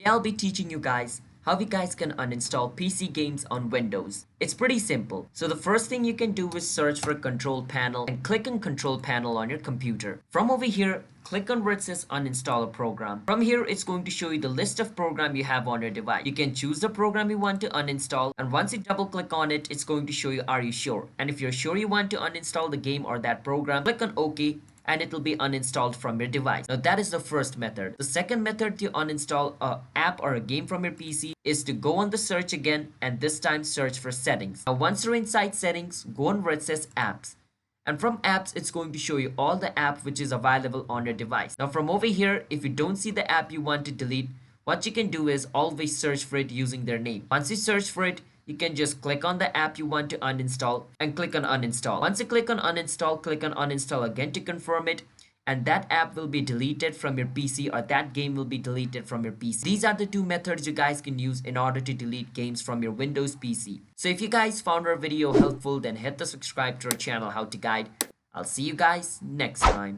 I'll be teaching you guys how you guys can uninstall PC games on Windows. It's pretty simple. So the first thing you can do is search for control panel and click on control panel on your computer. From over here, click on where it says uninstall a program. From here, it's going to show you the list of program you have on your device. You can choose the program you want to uninstall, and once you double click on it, it's going to show you are you sure. And if you're sure you want to uninstall the game or that program, click on OK and it will be uninstalled from your device. Now that is the first method. The second method to uninstall an app or a game from your PC is to go on the search again and this time search for settings. Now once you're inside settings, go on where it says apps. And from apps, it's going to show you all the app which is available on your device. Now from over here, if you don't see the app you want to delete, what you can do is always search for it using their name. Once you search for it, you can just click on the app you want to uninstall and click on uninstall. Once you click on uninstall again to confirm it, and that app will be deleted from your PC or that game will be deleted from your PC. These are the two methods you guys can use in order to delete games from your Windows PC. So if you guys found our video helpful, then hit the subscribe to our channel How to Guide. I'll see you guys next time.